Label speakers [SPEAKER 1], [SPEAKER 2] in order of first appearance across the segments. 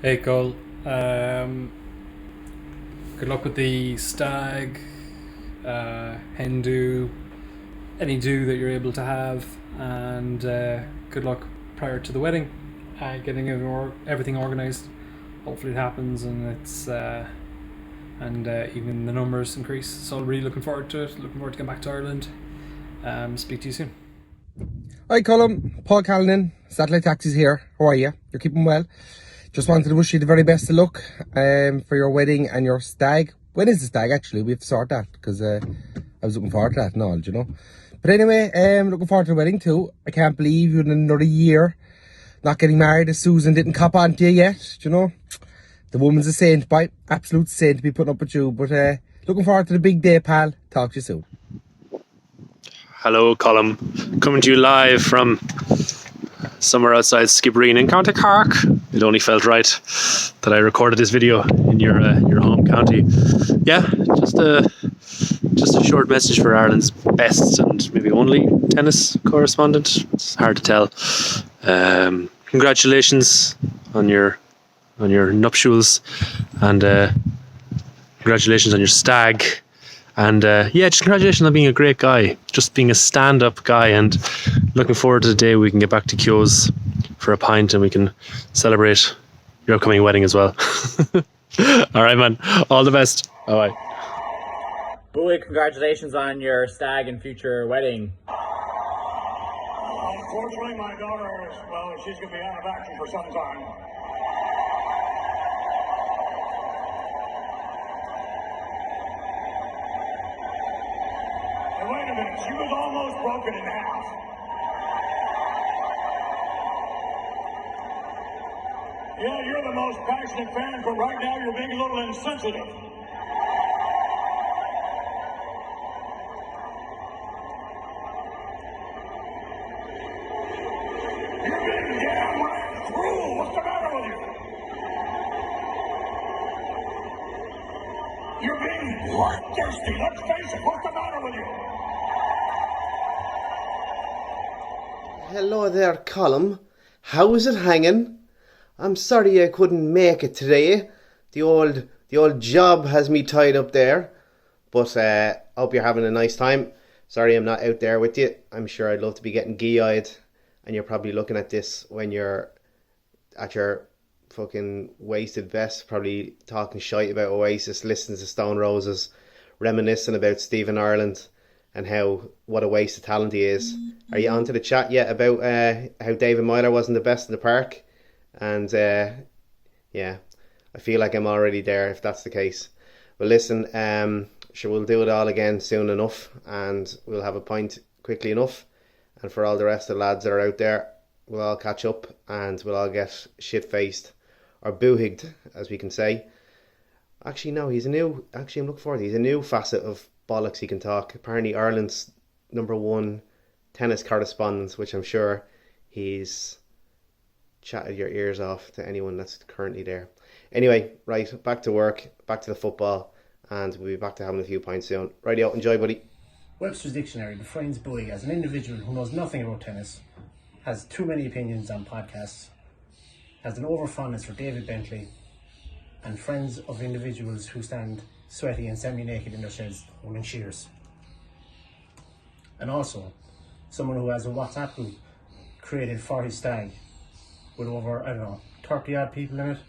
[SPEAKER 1] Hey Cole, good luck with the stag, hen do, any do that you're able to have, and good luck prior to the wedding, getting everything organised. Hopefully it happens and even the numbers increase. So really looking forward to it. Looking forward to getting back to Ireland. Speak to you soon.
[SPEAKER 2] Hi Colin, Paul Callanan, Satellite Taxis here. How are you? You're keeping well? Just wanted to wish you the very best of luck for your wedding and your stag. When is the stag actually? We have to sort that because I was looking forward to that and all, you know. But anyway, looking forward to the wedding too. I can't believe you're in another year not getting married as Susan didn't cop on to you yet, you know. The woman's a saint, by absolute saint to be putting up with you. But looking forward to the big day, pal. Talk to you soon.
[SPEAKER 3] Hello, Colin. Coming to you live from somewhere outside Skibbereen in County Cork. It only felt right that I recorded this video in your home county. Yeah, just a short message for Ireland's best and maybe only tennis correspondent. It's hard to tell. Congratulations on your nuptials, and congratulations on your stag. And just congratulations on being a great guy, just being a stand-up guy, and looking forward to the day we can get back to Kyo's for a pint and we can celebrate your upcoming wedding as well. All right, man. All the best. Bye-bye.
[SPEAKER 4] Boohig, congratulations on your stag and future wedding.
[SPEAKER 5] Unfortunately, my daughter she's going to be out of action for some time. Wait a minute, she was almost broken in half. Yeah, you're the most passionate fan, but right now you're being a little insensitive. You're being downright cruel. What's the matter with you? You're being bloodthirsty. Let's face it. What's the matter with you?
[SPEAKER 6] Hello there, Colum. How is it hanging? I'm sorry I couldn't make it today. The old job has me tied up there. But I hope you're having a nice time. Sorry I'm not out there with you. I'm sure I'd love to be getting gee-eyed. And you're probably looking at this when you're at your fucking wasted vest, probably talking shite about Oasis, listening to Stone Roses, reminiscing about Stephen Ireland and what a waste of talent he is. Are you on to the chat yet about how David Myler wasn't the best in the park? And yeah, I feel like I'm already there if that's the case. But listen, sure, we'll do it all again soon enough, and we'll have a pint quickly enough. And for all the rest of the lads that are out there, we'll all catch up and we'll all get shit-faced or boohigged, as we can say. Actually, no, I'm looking forward to it. He's a new facet of bollocks he can talk. Apparently Ireland's #1 tennis correspondent, which I'm sure he's chatted your ears off to anyone that's currently there. Anyway, right, back to work, back to the football, and we'll be back to having a few pints soon. Rightio, enjoy, buddy.
[SPEAKER 7] Webster's Dictionary defines Boohig as an individual who knows nothing about tennis, has too many opinions on podcasts, has an over-fondness for David Bentley, and friends of individuals who stand sweaty and semi-naked in their sheds holding shears. And also, someone who has a WhatsApp group created for his stag with over, 30 odd people in it,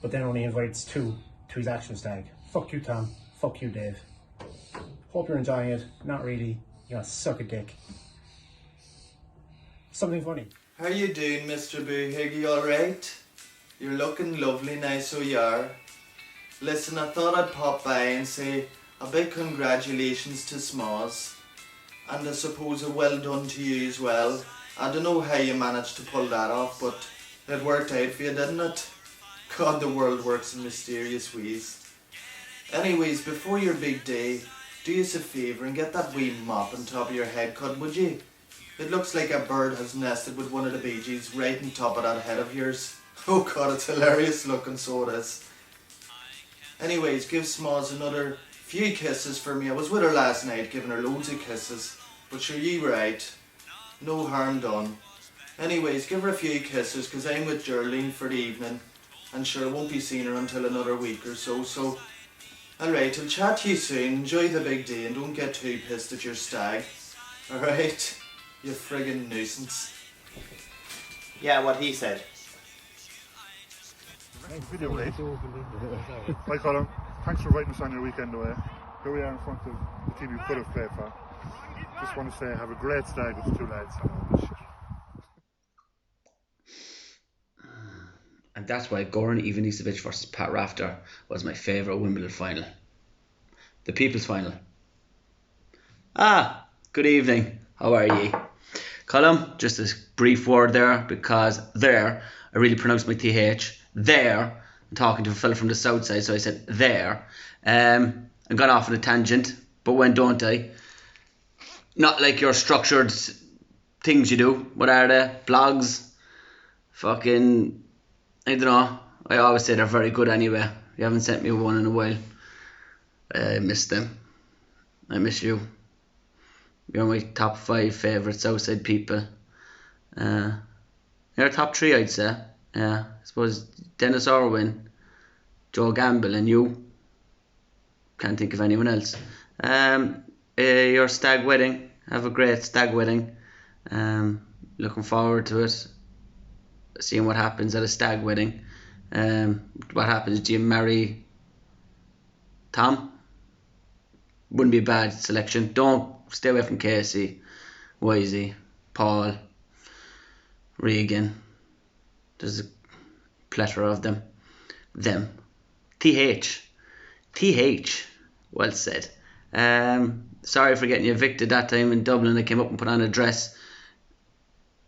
[SPEAKER 7] but then only invites 2 to his actual stag. Fuck you, Tom. Fuck you, Dave. Hope you're enjoying it. Not really. You gotta suck a dick. Something funny.
[SPEAKER 8] How you doing, Mr. Boohig? You alright? You're looking lovely now, so you are. Listen, I thought I'd pop by and say a big congratulations to Smalls. And I suppose a well done to you as well. I don't know how you managed to pull that off, but it worked out for you, didn't it? God, the world works in mysterious ways. Anyways, before your big day, do us a favour and get that wee mop on top of your head cut, would you? It looks like a bird has nested with one of the Bee Gees right on top of that head of yours. Oh God, it's hilarious looking, so it is. Anyways, give Smalls another few kisses for me. I was with her last night, giving her loads of kisses. But sure, you right. No harm done. Anyways, give her a few kisses, because I'm with Geraldine for the evening. and sure I won't be seeing her until another week or so. So, alright, I'll chat to you soon. Enjoy the big day and don't get too pissed at your stag. Alright? You friggin' nuisance. Yeah, what he said.
[SPEAKER 5] Video late. Hi Colin, thanks for inviting us on your weekend away. Here we are in front of the team you could have played for. Just want to say have a great stag with the two lads.
[SPEAKER 9] And that's why Goran Ivanisevic versus Pat Rafter was my favourite Wimbledon final. The People's Final. Good evening. How are ye? Colm, just a brief word there, because there, I really pronounced my TH. There, I'm talking to a fella from the south side, so I said there. I got off on a tangent, but when don't I? Not like your structured things you do. What are they? Blogs? Fucking, I don't know. I always say they're very good anyway. You haven't sent me one in a while. I miss them. I miss you. You're my top 5 favourite Southside people. You're top 3, I'd say. Yeah, I suppose Dennis Orwin, Joe Gamble, and you. Can't think of anyone else. Your stag wedding. Have a great stag wedding. Looking forward to it. Seeing what happens at a stag wedding. What happens? Do you marry Tom? Wouldn't be a bad selection. Don't stay away from Casey, Wisey, Paul, Regan. There's a plethora of them. TH. Well said. Sorry for getting you evicted that time in Dublin. I came up and put on a dress.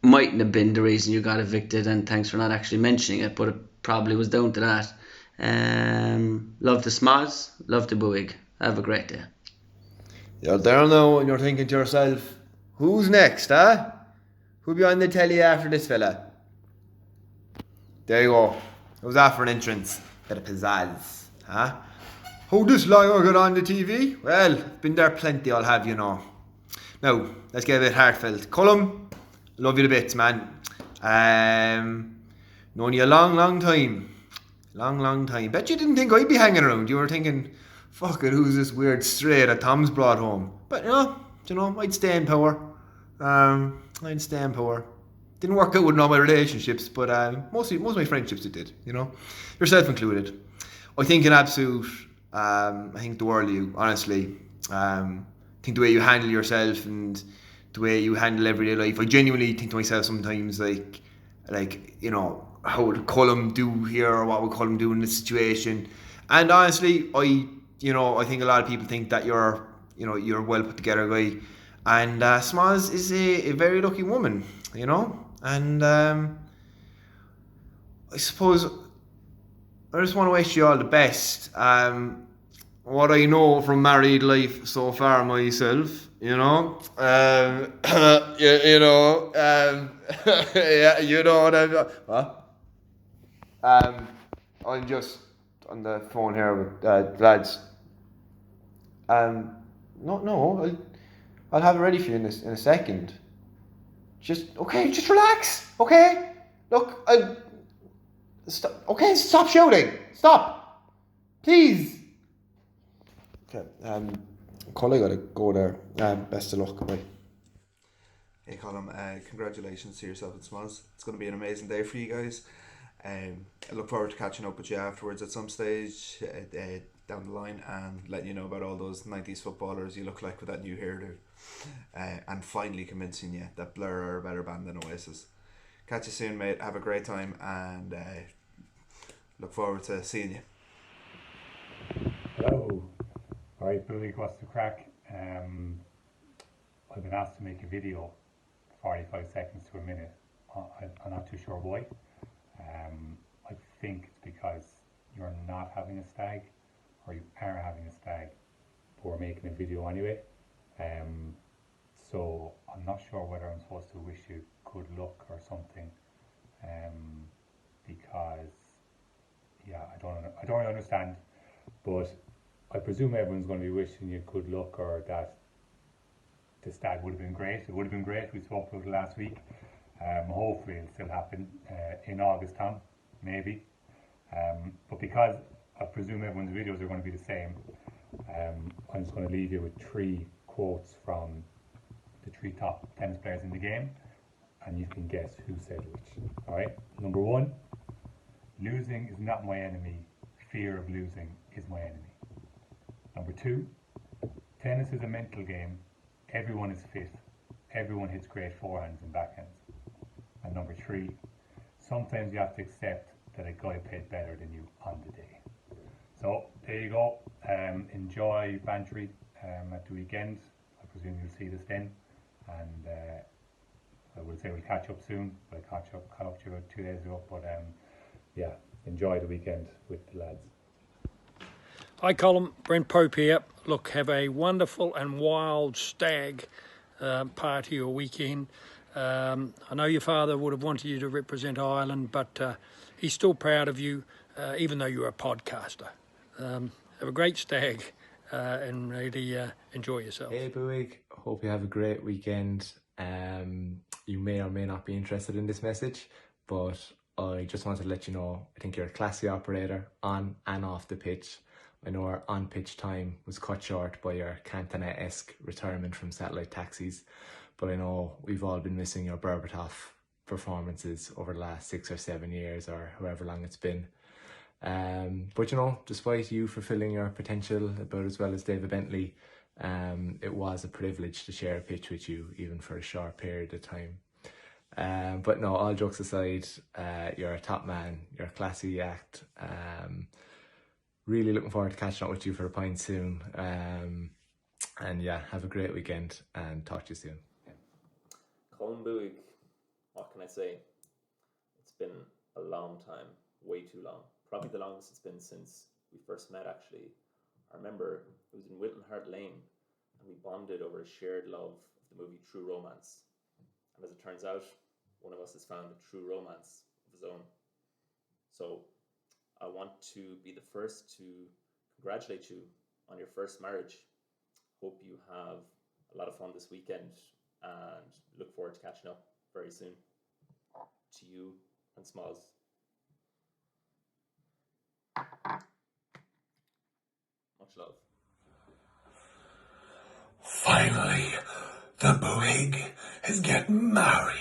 [SPEAKER 9] Mightn't have been the reason you got evicted, and thanks for not actually mentioning it, but it probably was down to that. Love the Smalls, love the Boohig. Have a great day.
[SPEAKER 10] You're there now and you're thinking to yourself, who's next, huh? Who'll be on the telly after this fella? There you go. It was after an entrance. Bit of pizzazz, huh? How this liar got on the TV? Well, been there plenty, I'll have you know. Now, let's get a bit heartfelt. Colm, love you to bits, man. Known you a long time. Long time. Bet you didn't think I'd be hanging around. You were thinking, fuck it, who's this weird stray that Tom's brought home? But you know, I'd stay in power. Didn't work out with all my relationships, but most of my friendships it did, you know. Yourself included. I think an absolute, I think the world of you, honestly. I think the way you handle yourself and the way you handle everyday life. I genuinely think to myself sometimes, like you know, how would Colm do here, or what would Colm do in this situation? And honestly, I think a lot of people think that you're a well put together guy, and Smalls is a very lucky woman, you know. And I suppose I just want to wish you all the best. What I know from married life so far myself, you know, yeah, you know what I'm. What? I'm just on the phone here with lads. No, I'll have it ready for you in a second. Just relax, okay? Look, stop shouting. Stop. Please. Okay, Cole, I gotta go there. Best of luck, bye.
[SPEAKER 11] Hey Colm, congratulations to yourself and Smalls. It's going to be an amazing day for you guys. I look forward to catching up with you afterwards at some stage down the line and letting you know about all those 90s footballers you look like with that new hairdo. And finally convincing you that Blur are a better band than Oasis. Catch you soon, mate. Have a great time and look forward to seeing you.
[SPEAKER 12] Hello. Alright, Boohig, what's the crack? I've been asked to make a video, 45 seconds to a minute. I'm not too sure why. I think it's because you're not having a stag, or you are having a stag, but we're making a video anyway. So I'm not sure whether I'm supposed to wish you good luck or something, because I don't really understand, but I presume everyone's going to be wishing you good luck, or that the stag would have been great. It would have been great. We spoke about it last week. Hopefully it'll still happen in August, Tom, maybe. But because I presume everyone's videos are going to be the same, I'm just going to leave you with 3 quotes from the 3 top tennis players in the game, and you can guess who said which. All right. Number 1, losing is not my enemy. Fear of losing is my enemy. Number 2, tennis is a mental game. Everyone is fit. Everyone hits great forehands and backhands. And number 3, sometimes you have to accept that a guy played better than you on the day. So there you go. Enjoy Bantry at the weekend. I presume you'll see this then. And I will say we'll catch up soon. We'll caught up to you about 2 days ago. But yeah, enjoy the weekend with the lads.
[SPEAKER 13] Hi Colin, Brent Pope here. Look, have a wonderful and wild stag party or weekend. I know your father would have wanted you to represent Ireland, but he's still proud of you, even though you're a podcaster. Have a great stag and really enjoy yourself.
[SPEAKER 14] Hey Boohig, hope you have a great weekend. You may or may not be interested in this message, but I just wanted to let you know I think you're a classy operator on and off the pitch. I know our on-pitch time was cut short by your Cantona-esque retirement from satellite taxis, but I know we've all been missing your Berbatov performances over the last 6 or 7 years or however long it's been. But you know, despite you fulfilling your potential about as well as David Bentley, it was a privilege to share a pitch with you even for a short period of time. But no, all jokes aside, you're a top man, you're a classy act. Really looking forward to catching up with you for a pint soon. And yeah, have a great weekend and talk to you soon.
[SPEAKER 15] Colin Boohig, what can I say? It's been a long time, way too long. Probably the longest it's been since we first met, actually. I remember it was in Wilton Hart Lane and we bonded over a shared love of the movie True Romance. And as it turns out, one of us has found a true romance of his own. So I want to be the first to congratulate you on your first marriage. Hope you have a lot of fun this weekend and look forward to catching up very soon. To you and Smalls. Much love.
[SPEAKER 16] Finally, the Boohig is getting married.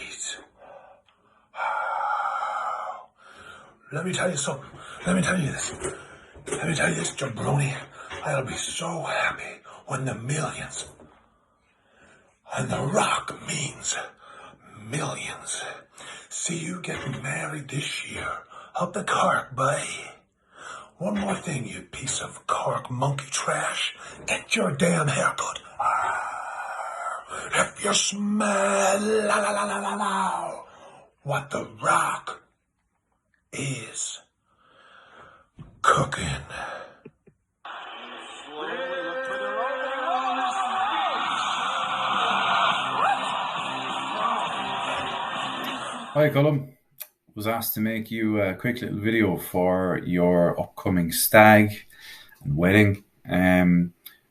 [SPEAKER 16] Let me tell you something. Let me tell you this, jabroni. I'll be so happy when the millions, and the rock means millions, see you getting married this year up the Cork Bay. One more thing, you piece of Cork monkey trash. Get your damn haircut. If you smell what the rock is cooking.
[SPEAKER 17] Hi Colin, was asked to make you a quick little video for your upcoming stag and wedding.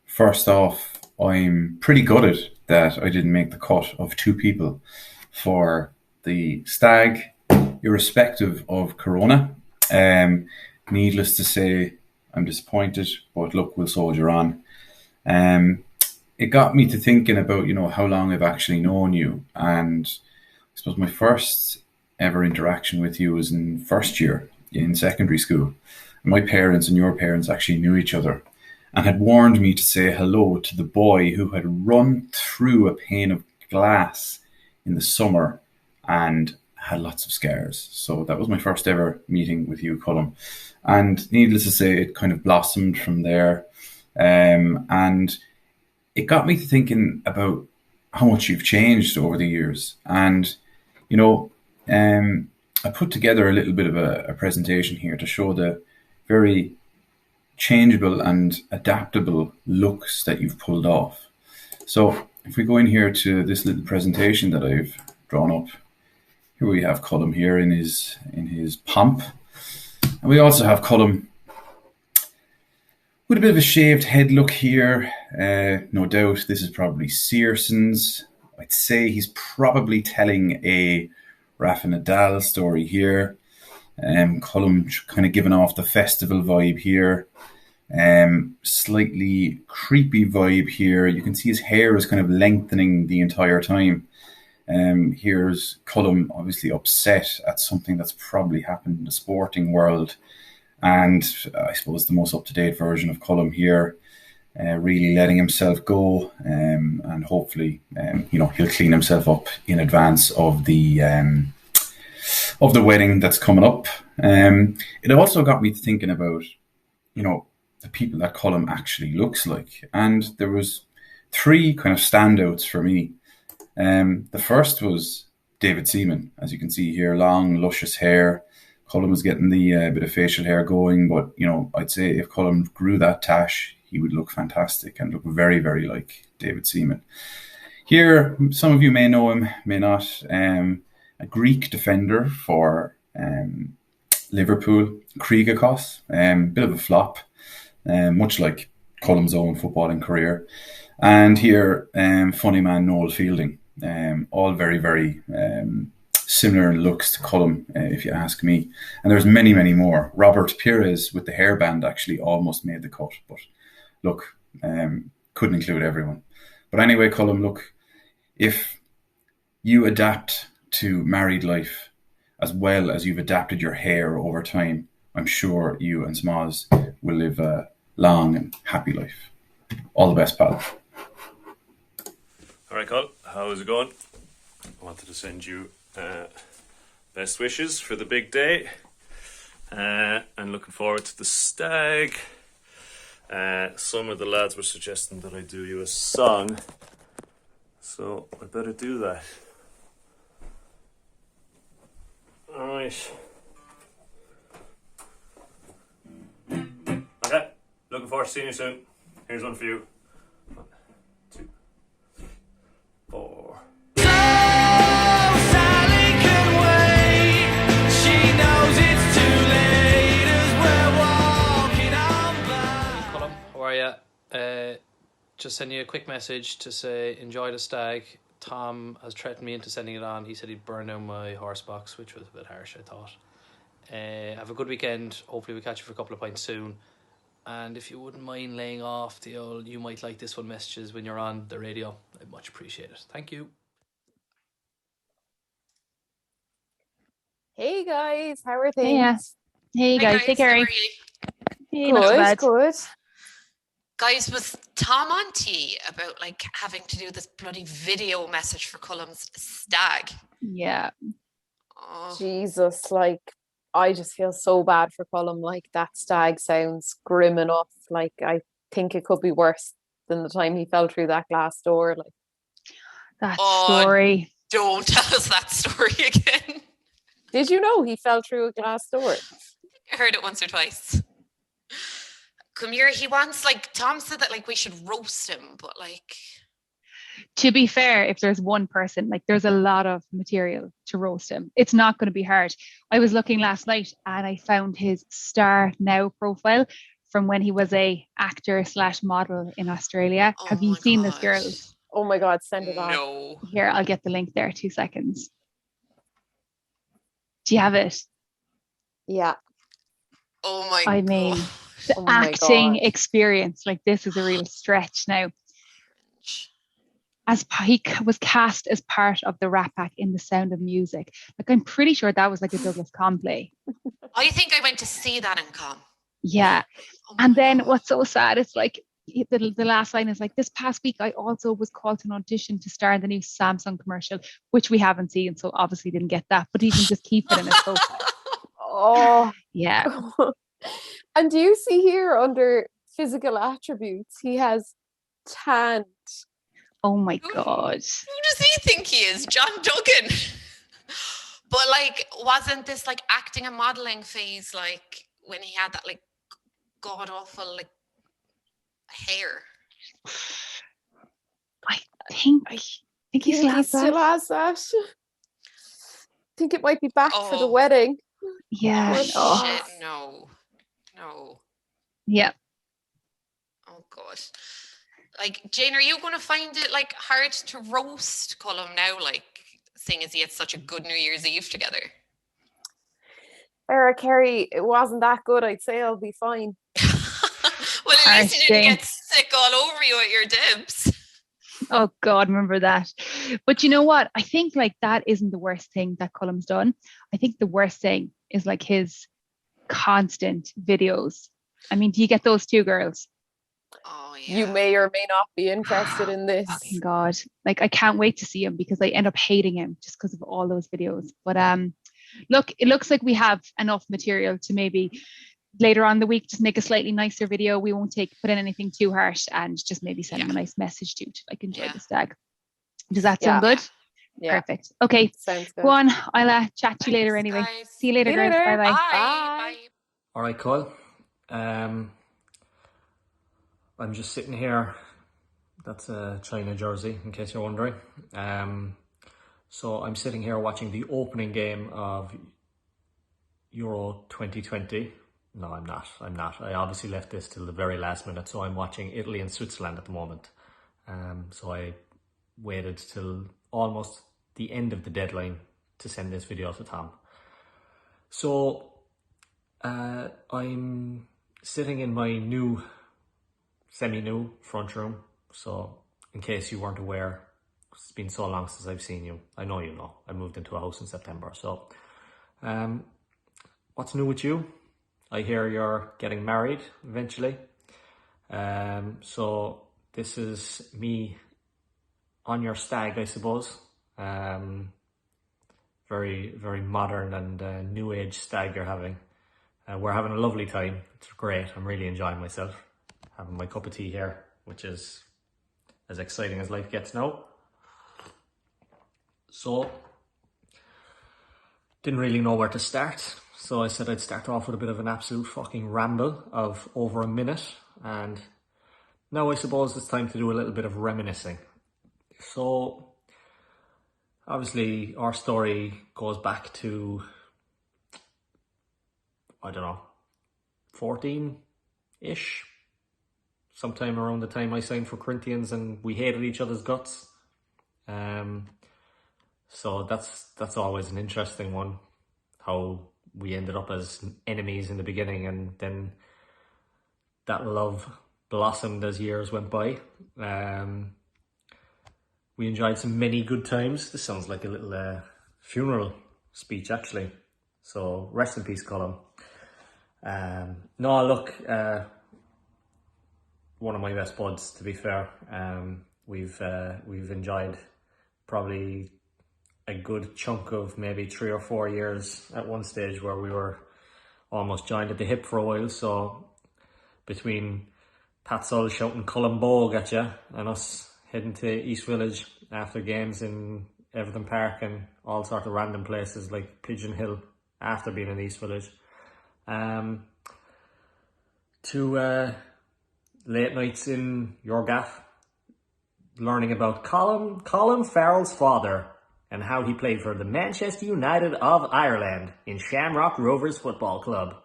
[SPEAKER 17] First off, I'm pretty gutted that I didn't make the cut of 2 people for the stag, irrespective of Corona. Needless to say, I'm disappointed, but look, we'll soldier on. It got me to thinking about, how long I've actually known you, and I suppose my first ever interaction with you was in first year in secondary school. My parents and your parents actually knew each other and had warned me to say hello to the boy who had run through a pane of glass in the summer and had lots of scars. So that was my first ever meeting with you, Colm. And needless to say, it kind of blossomed from there. And it got me to thinking about how much you've changed over the years. And, I put together a little bit of a presentation here to show the very changeable and adaptable looks that you've pulled off. So if we go in here to this little presentation that I've drawn up, here we have Colm here in his pomp. And we also have Colm with a bit of a shaved head look here. No doubt this is probably Searson's. I'd say he's probably telling a Rafa Nadal story here. Column kind of giving off the festival vibe here. Slightly creepy vibe here. You can see his hair is kind of lengthening the entire time. Here's Cullum obviously upset at something that's probably happened in the sporting world. And I suppose the most up-to-date version of Cullum here, really letting himself go, and hopefully, he'll clean himself up in advance of the wedding that's coming up. It also got me thinking about, the people that Cullum actually looks like. And there was 3 kind of standouts for me. The first was David Seaman, as you can see here, long, luscious hair. Cullum was getting the bit of facial hair going, but, I'd say if Cullum grew that tash, he would look fantastic and look very, very like David Seaman. Here, some of you may know him, may not. A Greek defender for Liverpool, Kriegakos, bit of a flop, much like Cullum's own footballing career. And here, funny man Noel Fielding, all very, very similar looks to Cullum, if you ask me. And there's many, many more. Robert Pires with the hairband actually almost made the cut, but look, couldn't include everyone. But anyway, Cullum, look, if you adapt to married life as well as you've adapted your hair over time, I'm sure you and Smoz will live a long and happy life. All the best, pal.
[SPEAKER 18] All right, Col, how's it going? I wanted to send you best wishes for the big day, and looking forward to the stag. Some of the lads were suggesting that I do you a song, so I better do that. All right. Okay, looking forward to seeing you soon. Here's one for you. 1, 2, 3, 4.
[SPEAKER 19] Colin, how are you? Just sending you a quick message to say enjoy the stag. Tom has threatened me into sending it on. He said he'd burn down my horse box, which was a bit harsh, I thought. Have a good weekend. Hopefully we catch you for a couple of pints soon. And if you wouldn't mind laying off the old "you might like this one" messages when you're on the radio, I'd much appreciate it. Thank you.
[SPEAKER 20] Hey guys, how are things?
[SPEAKER 21] Yeah. Hey guys, hey Carrie. Hey, not too
[SPEAKER 20] Good,
[SPEAKER 21] bad.
[SPEAKER 20] good.
[SPEAKER 22] Guys, was Tom on to you about like having to do this bloody video message for Cullum's stag?
[SPEAKER 21] Yeah.
[SPEAKER 22] Oh.
[SPEAKER 20] Jesus, like I just feel so bad for Colum. Like that stag sounds grim enough. Like I think it could be worse than the time he fell through that glass door. Like
[SPEAKER 21] that story.
[SPEAKER 22] Don't tell us that story again.
[SPEAKER 20] Did you know he fell through a glass door?
[SPEAKER 22] I heard it once or twice. Come here, he wants, like, Tom said that, like, we should roast him, but, like...
[SPEAKER 21] To be fair, if there's one person, like, there's a lot of material to roast him. It's not going to be hard. I was looking last night and I found his Star Now profile from when he was a actor/model in Australia. Have you seen this, girls?
[SPEAKER 20] Oh my God, send it on.
[SPEAKER 22] No.
[SPEAKER 21] Here, I'll get the link there. 2 seconds. Do you have it?
[SPEAKER 20] Yeah.
[SPEAKER 22] Oh my
[SPEAKER 21] I mean,
[SPEAKER 22] God.
[SPEAKER 21] the
[SPEAKER 20] Oh my
[SPEAKER 21] acting
[SPEAKER 20] God.
[SPEAKER 21] experience, like this is a real stretch now. As he was cast as part of the Rat Pack in The Sound of Music. Like I'm pretty sure that was like a Douglas Cohn play.
[SPEAKER 22] I think I went to see that in Com.
[SPEAKER 21] Yeah. And then what's so sad is like the last line is like, this past week I also was called to an audition to star in the new Samsung commercial, which we haven't seen, so obviously didn't get that, but he can just keep it in his profile.
[SPEAKER 20] Oh.
[SPEAKER 21] Yeah.
[SPEAKER 20] And do you see here under physical attributes, he has tanned.
[SPEAKER 21] Oh my God.
[SPEAKER 22] Who does he think he is? John Duggan? But like, wasn't this like acting and modeling phase like when he had that like god awful like hair?
[SPEAKER 21] I think he still has that.
[SPEAKER 20] Still has that. I think it might be back for the
[SPEAKER 22] Oh.
[SPEAKER 20] wedding.
[SPEAKER 21] Yeah.
[SPEAKER 22] Oh, shit, no.
[SPEAKER 21] Yeah.
[SPEAKER 22] Oh god. Like, Jane, are you going to find it like hard to roast Cullum now, like seeing as he had such a good New Year's Eve together?
[SPEAKER 20] Sarah Carey, it wasn't that good. I'd say I'll be fine.
[SPEAKER 22] Well, at least you didn't
[SPEAKER 21] Harsh,
[SPEAKER 22] get sick all over you at your dibs.
[SPEAKER 21] Oh God, remember that. But you know what? I think like that isn't the worst thing that Cullum's done. I think the worst thing is like his constant videos. I mean, do you get those two girls?
[SPEAKER 22] Oh yeah.
[SPEAKER 20] You may or may not be interested in this.
[SPEAKER 21] Fucking God. Like I can't wait to see him because I end up hating him just because of all those videos. But look, it looks like we have enough material to maybe later on in the week just make a slightly nicer video. We won't put in anything too harsh and just maybe send him a nice message to like enjoy the stag. Does that sound good?
[SPEAKER 20] Yeah.
[SPEAKER 21] Perfect. Okay.
[SPEAKER 20] Sounds good.
[SPEAKER 21] Go on. I'll chat to you later anyway. See you later, girls. Bye bye.
[SPEAKER 22] Bye.
[SPEAKER 7] All right, Cole. I'm just sitting here. That's a China jersey, in case you're wondering. So I'm sitting here watching the opening game of Euro 2020. No, I'm not. I obviously left this till the very last minute, so I'm watching Italy and Switzerland at the moment. So I waited till almost the end of the deadline to send this video to Tom. So I'm sitting in my new, semi-new front room. So in case you weren't aware, it's been so long since I've seen you. I know you know. I moved into a house in September. So what's new with you? I hear you're getting married eventually. So this is me on your stag, I suppose. Very, very modern and new age stag you're having. We're having a lovely time. It's great. I'm really enjoying myself. Having my cup of tea here, which is as exciting as life gets now. So, didn't really know where to start. So I said I'd start off with a bit of an absolute fucking ramble of over a minute. And now I suppose it's time to do a little bit of reminiscing. So, obviously our story goes back to, I don't know, 14-ish. Sometime around the time I signed for Corinthians and we hated each other's guts. So that's always an interesting one. How we ended up as enemies in the beginning and then that love blossomed as years went by. We enjoyed some many good times. This sounds like a little funeral speech actually. So rest in peace, Colin. No, look, one of my best buds, to be fair. We've enjoyed probably a good chunk of maybe 3 or 4 years at one stage where we were almost joined at the hip for a while. So between Pat Sull shouting Cullen Bogue at you and us heading to East Village after games in Everton Park and all sorts of random places like Pigeon Hill after being in East Village, to late nights in your gaff learning about Colin Farrell's father and how he played for the Manchester United of Ireland in Shamrock Rovers Football Club.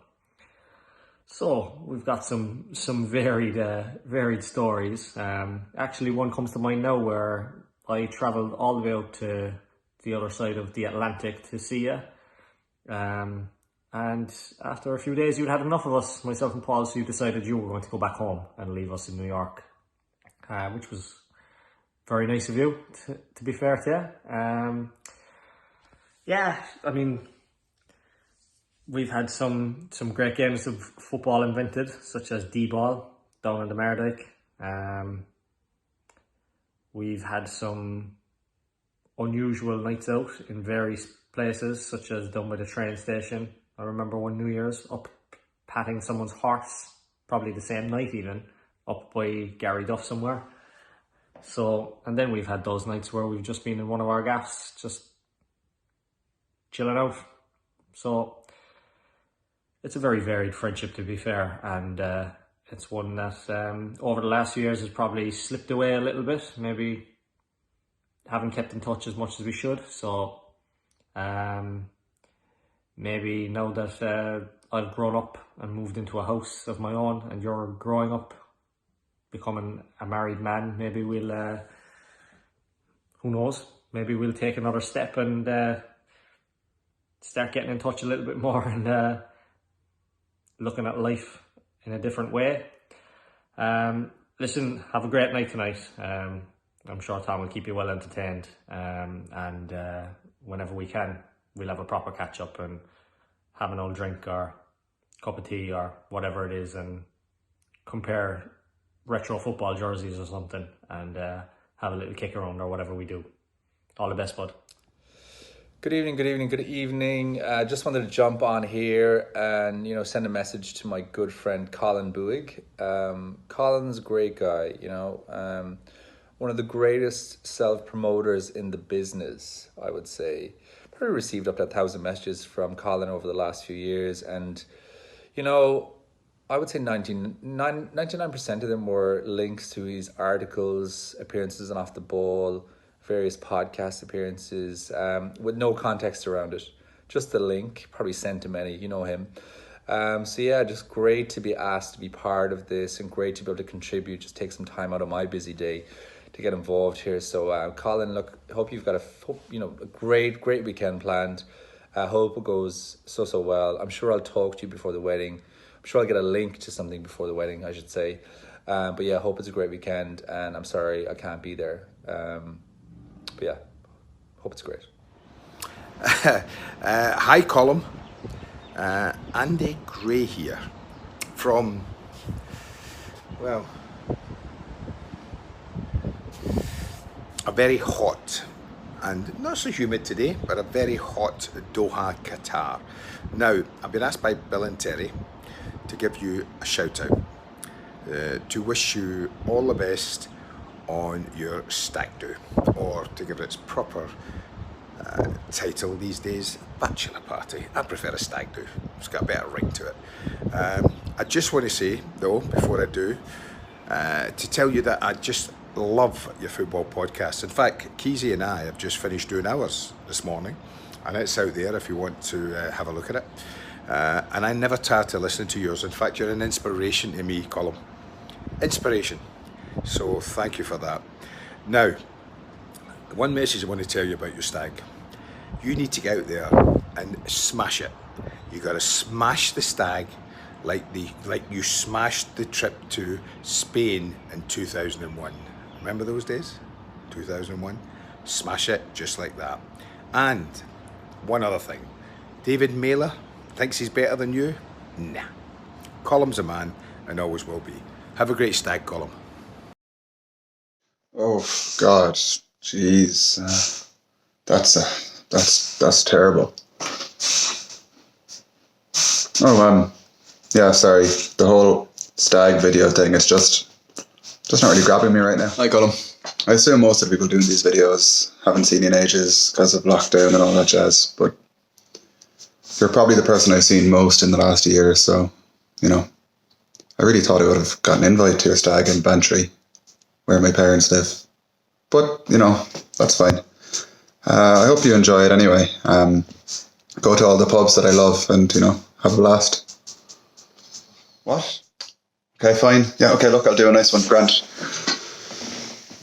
[SPEAKER 7] So we've got some varied stories. Actually, one comes to mind now where I travelled all the way out to the other side of the Atlantic to see you. And after a few days, you'd had enough of us, myself and Paul, so you decided you were going to go back home and leave us in New York, which was very nice of you, to be fair to you. Yeah, I mean, we've had some great games of football invented, such as D-ball down in the Mardyke. We've had some unusual nights out in various places, such as down by the train station. I remember one New Year's up patting someone's horse, probably the same night even, up by Gary Duff somewhere. So, and then we've had those nights where we've just been in one of our gaffs, just chilling out. So, it's a very varied friendship, to be fair, and it's one that over the last few years has probably slipped away a little bit. Maybe haven't kept in touch as much as we should. So, maybe now that I've grown up and moved into a house of my own and you're growing up, becoming a married man, maybe we'll, who knows, maybe we'll take another step and
[SPEAKER 1] start getting in touch a little bit more and looking at life in a different way. Listen, have a great night tonight. I'm sure Tom will keep you well entertained, and whenever we can, we'll have a proper catch up and have an old drink or cup of tea or whatever it is and compare retro football jerseys or something and have a little kick around or whatever we do. All the best, bud.
[SPEAKER 2] Good evening, good evening, good evening. Just wanted to jump on here and, send a message to my good friend Colin Boohig. Colin's a great guy, one of the greatest self-promoters in the business, I would say. Probably received up to 1,000 messages from Colin over the last few years. And, I would say 99% of them were links to his articles, appearances on Off the Ball, various podcast appearances, with no context around it. Just the link, probably sent to many, you know him. So yeah, just great to be asked to be part of this and great to be able to contribute, just take some time out of my busy day to get involved here. So Colin, look, hope you've got a great weekend planned. I hope it goes so well. I'm sure I'll talk to you before the wedding. I'm sure I'll get a link to something before the wedding, I should say. But yeah, hope it's a great weekend, and I'm sorry I can't be there. But yeah, hope it's great.
[SPEAKER 23] Hi, Colin. Andy Gray here from, well, a very hot and not so humid today, but a very hot Doha, Qatar. Now, I've been asked by Bill and Terry to give you a shout out, to wish you all the best on your stag do, or to give it its proper title these days, bachelor party. I prefer a stag do, it's got a better ring to it. I just want to say though, before I do, to tell you that I just love your football podcast. In fact, Keezy and I have just finished doing ours this morning, and it's out there if you want to have a look at it. And I never tire to listen to yours. In fact, you're an inspiration to me, Colin. Inspiration. So thank you for that. Now, one message I want to tell you about your stag. You need to get out there and smash it. You got to smash the stag like you smashed the trip to Spain in 2001. Remember those days? 2001? Smash it just like that. And one other thing. David Mailer thinks he's better than you? Nah. Colum's a man and always will be. Have a great stag, Colum.
[SPEAKER 24] Oh God, jeez, that's terrible. Oh yeah, sorry. The whole stag video thing is just not really grabbing me right now. Hi, Colum. I assume most of the people doing these videos haven't seen you in ages because of lockdown and all that jazz, but you're probably the person I've seen most in the last year, so, I really thought I would have got an invite to your stag in Bantry, where my parents live. But, that's fine. I hope you enjoy it anyway. Go to all the pubs that I love and, have a blast. What? Okay, fine. Yeah, okay, look, I'll do a nice one. Grant.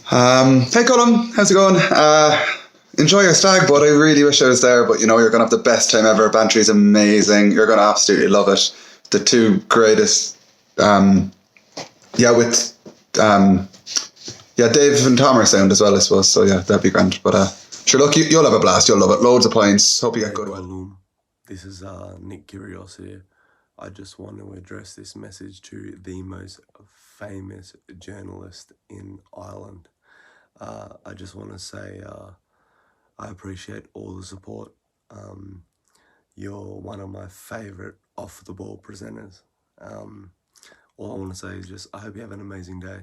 [SPEAKER 24] Hey, Colin, how's it going? Enjoy your stag, bud. I really wish I was there, but, you're going to have the best time ever. Bantry's amazing. You're going to absolutely love it. The two greatest... Dave and Tom are sound as well, I suppose. So yeah, that'd be grand. But sure, look, you'll have a blast. You'll love it. Loads of pints. Hope you get good one.
[SPEAKER 25] This is Nick Kyrgios here. I just want to address this message to the most famous journalist in Ireland. I just want to say I appreciate all the support. You're one of my favourite off-the-ball presenters. All I want to say is just, I hope you have an amazing day.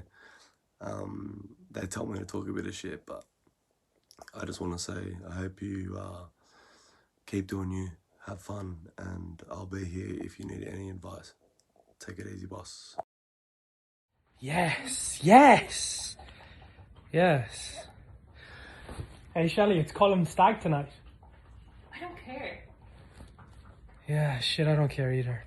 [SPEAKER 25] They told me to talk a bit of shit, but I just want to say, I hope you keep doing you, have fun, and I'll be here if you need any advice. Take it easy, boss.
[SPEAKER 26] Yes. Hey, Shelley, it's Colin Stag tonight.
[SPEAKER 22] I don't care.
[SPEAKER 26] Yeah, shit, I don't care either.